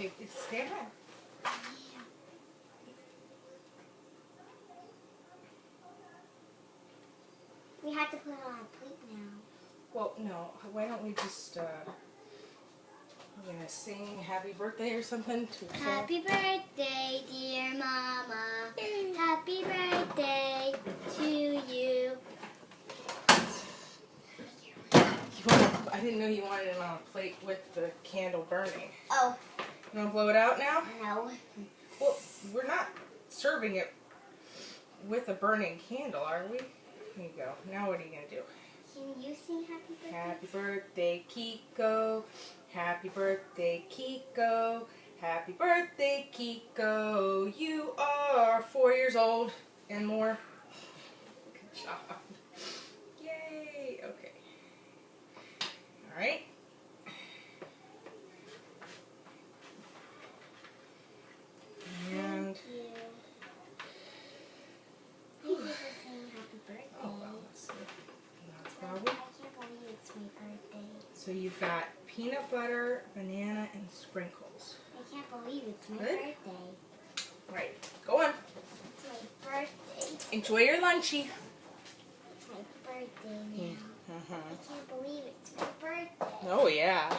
Okay, stand by. We have to put it on a plate now. Well, no. Why don't we just, we're going to sing happy birthday or something? Happy birthday, dear Mama. Happy birthday to you. I didn't know you wanted it on a plate with the candle burning. Oh. You want to blow it out now? No. Well, we're not serving it with a burning candle, are we? Here you go. Now what are you going to do? Can you sing happy birthday? Happy birthday, Kiko. Happy birthday, Kiko. Happy birthday, Kiko. You are 4 years old and more. Good job. Yay. Okay. All right. And Thank you. Thank you for saying happy birthday. oh well, that's I probably. can't believe it's my birthday. So you've got peanut butter, banana, and sprinkles. I can't believe it's my Good. birthday. Right. Go on. It's my birthday. Enjoy your lunchy. It's my birthday now. I can't believe it's my birthday. Oh yeah.